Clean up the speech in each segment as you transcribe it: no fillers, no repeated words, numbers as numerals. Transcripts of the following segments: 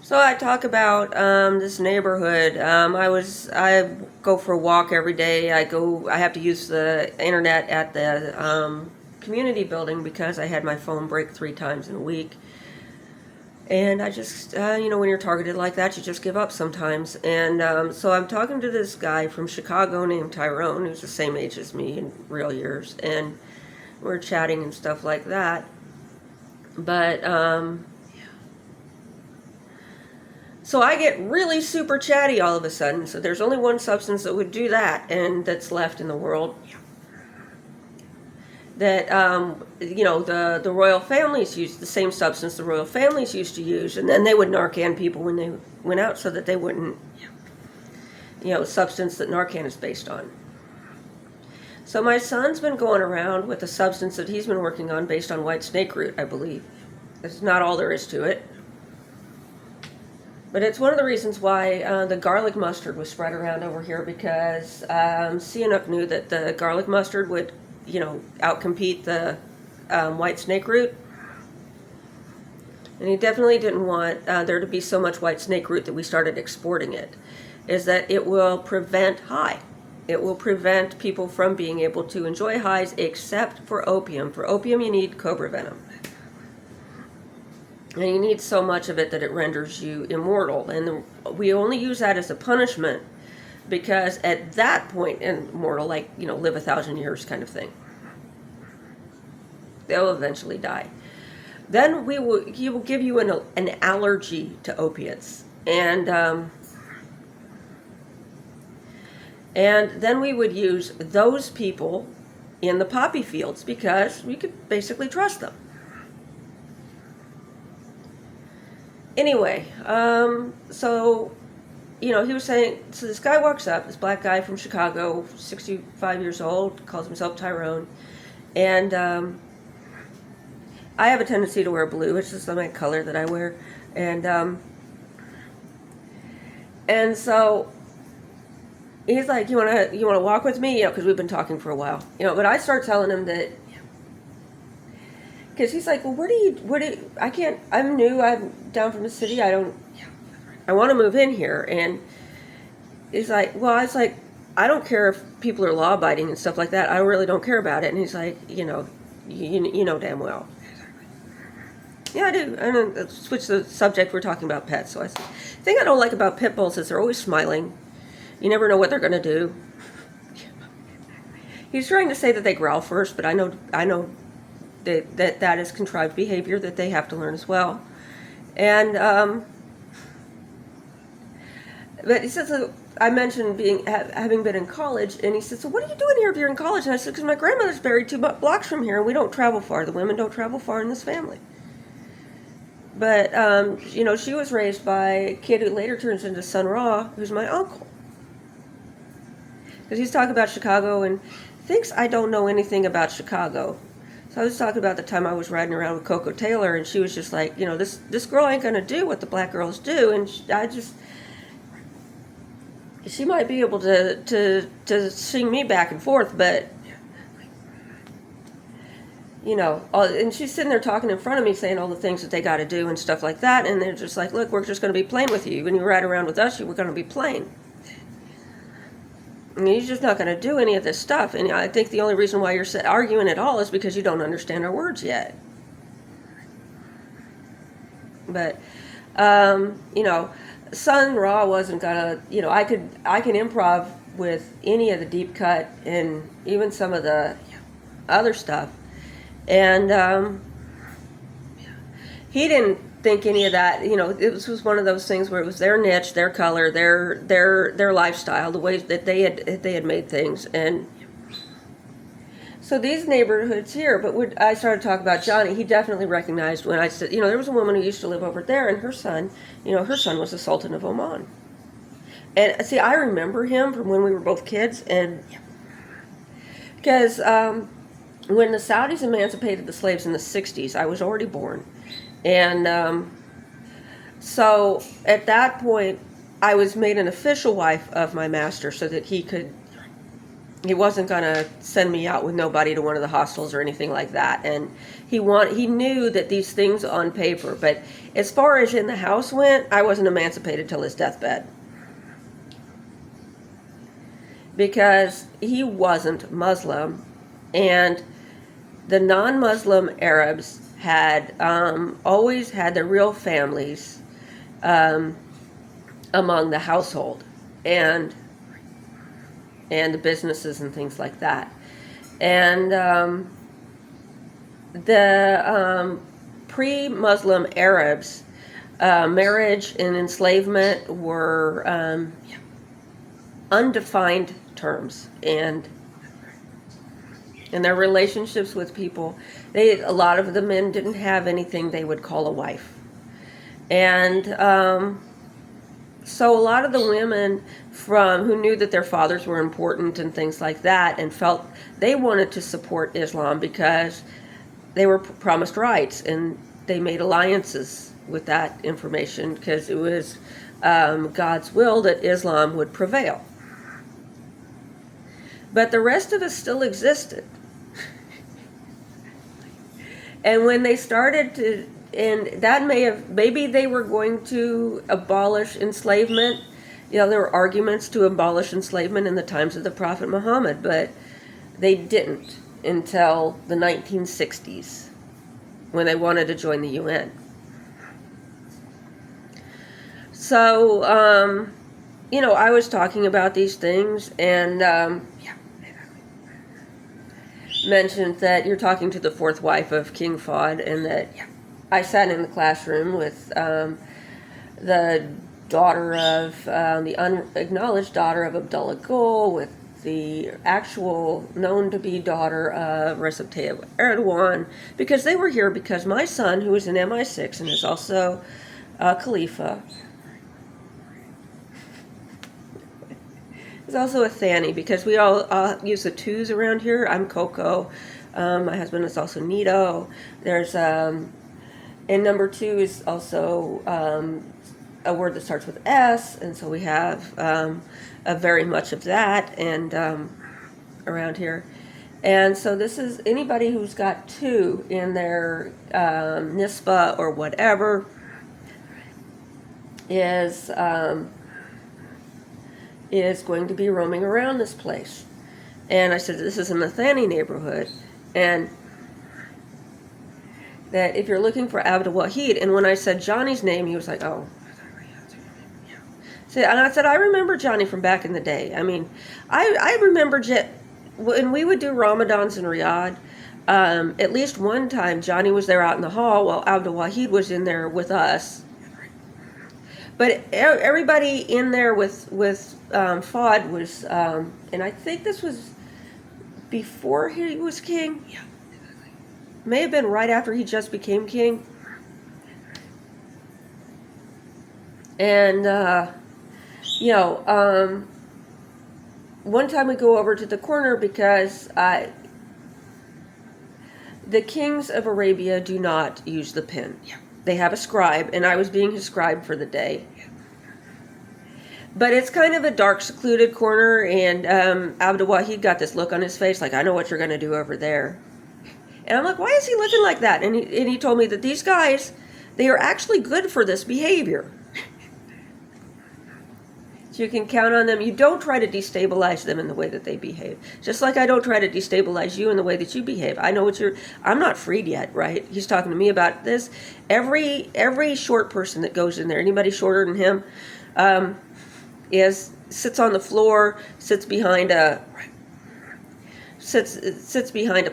So I talk about this neighborhood. I go for a walk every day. I have to use the internet at the community building because I had my phone break 3 times in a week. And I just, when you're targeted like that, you just give up sometimes. And so I'm talking to this guy from Chicago named Tyrone, who's the same age as me in real years. And we're chatting and stuff like that. But so I get really super chatty all of a sudden. So there's only one substance that would do that, and that's left in the world. That the royal families used the same substance the royal families used to use, and then they would Narcan people when they went out so that they wouldn't, substance that Narcan is based on. So my son's been going around with a substance that he's been working on based on white snake root, I believe. It's not all there is to it. But it's one of the reasons why the garlic mustard was spread around over here, because Sihanouk knew that the garlic mustard would, outcompete the white snake root. And he definitely didn't want there to be so much white snake root that we started exporting it. Is that it will prevent high. It will prevent people from being able to enjoy highs except for opium. For opium, you need cobra venom. And you need so much of it that it renders you immortal. And we only use that as a punishment because at that point, immortal, like, live 1,000 years kind of thing. They'll eventually die. Then he will give you an allergy to opiates. And then we would use those people in the poppy fields because we could basically trust them. Anyway, so, he was saying, so this guy walks up, this black guy from Chicago, 65 years old, calls himself Tyrone, and I have a tendency to wear blue. It's just my color that I wear, and so he's like, you want to walk with me? Because we've been talking for a while, but I start telling him that, because he's like, well, I'm new, I'm down from the city, I want to move in here. And he's like, well, I was like, I don't care if people are law abiding and stuff like that, I really don't care about it. And he's like, you know damn well. Yeah, I do. And then switch the subject, we're talking about pets. So I said, the thing I don't like about pit bulls is they're always smiling. You never know what they're going to do. He's trying to say that they growl first, but I know that is contrived behavior that they have to learn as well. And but he says, I mentioned having been in college, and he said, so what are you doing here if you're in college? And I said, because my grandmother's buried 2 blocks from here, and we don't travel far. The women don't travel far in this family. But she was raised by a kid who later turns into Sun Ra, who's my uncle. Because he's talking about Chicago and thinks I don't know anything about Chicago. So I was talking about the time I was riding around with Coco Taylor, and she was just like, this girl ain't going to do what the black girls do. And she might be able to sing me back and forth, but, and she's sitting there talking in front of me, saying all the things that they got to do and stuff like that. And they're just like, look, we're just going to be playing with you. When you ride around with us, we're going to be playing. I mean, you're just not going to do any of this stuff. And I think the only reason why you're arguing at all is because you don't understand our words yet. But, Sun Ra wasn't going to, I can improv with any of the deep cut and even some of the other stuff. And he didn't think any of that. It was one of those things where it was their niche, their color, their lifestyle, the way that they had made things. And so these neighborhoods here, but when I started talking about Johnny, he definitely recognized when I said, there was a woman who used to live over there, and her son was the Sultan of Oman. And see, I remember him from when we were both kids, and because when the Saudis emancipated the slaves in the 60s, I was already born. And so at that point, I was made an official wife of my master so that he could He wasn't going to send me out with nobody to one of the hostels or anything like that. And he knew that these things on paper, but as far as in the house went, I wasn't emancipated till his deathbed. Because he wasn't Muslim, and the non-Muslim Arabs had always had their real families among the household and the businesses and things like that. And the pre-Muslim Arabs, marriage and enslavement were undefined terms, and their relationships with people, a lot of the men didn't have anything they would call a wife. And so a lot of the women who knew that their fathers were important and things like that, and felt they wanted to support Islam because they were promised rights, and they made alliances with that information because it was God's will that Islam would prevail. But the rest of us still existed. And when they started to, and that maybe they were going to abolish enslavement. There were arguments to abolish enslavement in the times of the Prophet Muhammad, but they didn't until the 1960s when they wanted to join the UN. So, I was talking about these things, and mentioned that you're talking to the fourth wife of King Fahd, and that I sat in the classroom with the daughter of the unacknowledged daughter of Abdullah Gül, with the actual known to be daughter of Recep Tayyip Erdogan, because they were here because my son, who is an MI6 and is also a Khalifa, is also a Thani, because we all use the twos around here. I'm Coco. My husband is also Nito. There's and number two is also a word that starts with S, and so we have a very much of that and around here. And so this is anybody who's got two in their NISPA or whatever is going to be roaming around this place. And I said, this is in the Thani neighborhood, and that if you're looking for Abdul Wahid, and when I said Johnny's name, he was like, oh. So, and I said, I remember Johnny from back in the day. I mean, I remember when we would do Ramadans in Riyadh, at least one time Johnny was there out in the hall while Abdul Wahid was in there with us. But everybody in there with Fahd was, and I think this was before he was king. Yeah, may have been right after he just became king. And one time we go over to the corner because the kings of Arabia do not use the pen. Yeah. They have a scribe, and I was being his scribe for the day. But it's kind of a dark, secluded corner, and Abdul Wahid got this look on his face, like, I know what you're going to do over there. And I'm like, why is he looking like that? And he told me that these guys, they are actually good for this behavior. So you can count on them. You don't try to destabilize them in the way that they behave. Just like I don't try to destabilize you in the way that you behave. I know I'm not freed yet, right? He's talking to me about this. Every short person that goes in there, anybody shorter than him, sits on the floor, sits behind a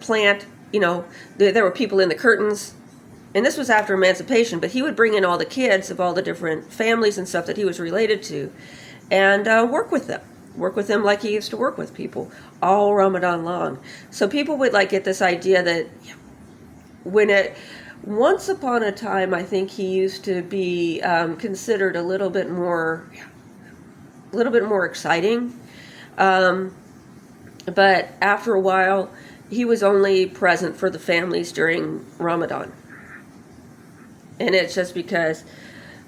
plant. There were people in the curtains. And this was after emancipation, but he would bring in all the kids of all the different families and stuff that he was related to, and work with them like he used to work with people all Ramadan long. So people would get this idea that once upon a time, I think he used to be considered a little bit more exciting, but after a while, he was only present for the families during Ramadan. And it's just because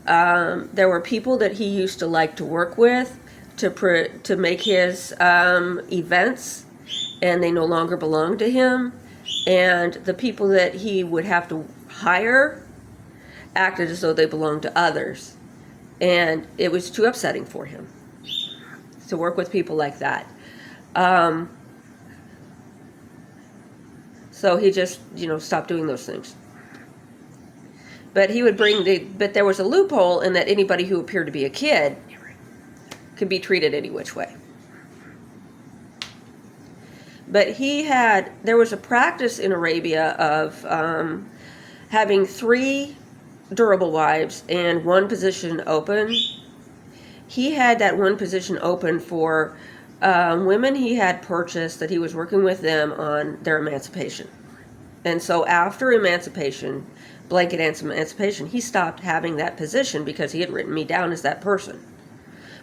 there were people that he used to like to work with to make his events and they no longer belonged to him. And the people that he would have to hire acted as though they belonged to others. And it was too upsetting for him to work with people like that. So he just, stopped doing those things. But he would but there was a loophole in that anybody who appeared to be a kid could be treated any which way. But there was a practice in Arabia of having 3 durable wives and 1 position open. He had that 1 position open for women he had purchased that he was working with them on their emancipation. And so after blanket emancipation, he stopped having that position because he had written me down as that person.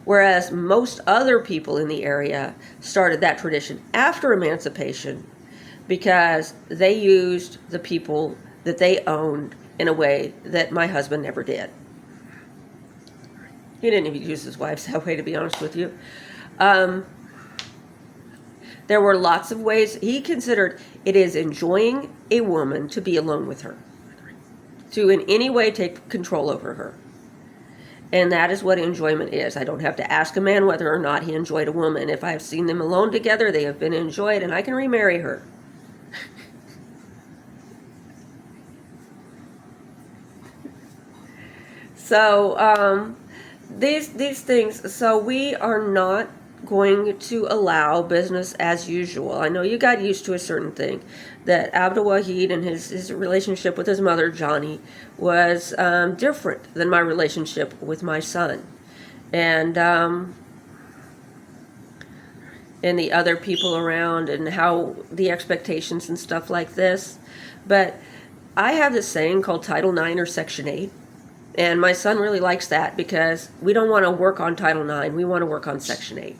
Whereas most other people in the area started that tradition after emancipation because they used the people that they owned in a way that my husband never did. He didn't even use his wives that way, to be honest with you. There were lots of ways. He considered it is enjoying a woman to be alone with her, to in any way take control over her. And that is what enjoyment is. I don't have to ask a man whether or not he enjoyed a woman. If I have seen them alone together, they have been enjoyed, and I can remarry her. So these things. So we are not going to allow business as usual. I know you got used to a certain thing, that Abdul Wahid and his relationship with his mother, Johnny, was different than my relationship with my son. And the other people around and how the expectations and stuff like this. But I have this saying called Title IX or Section 8. And my son really likes that because we don't want to work on Title IX. We want to work on Section 8.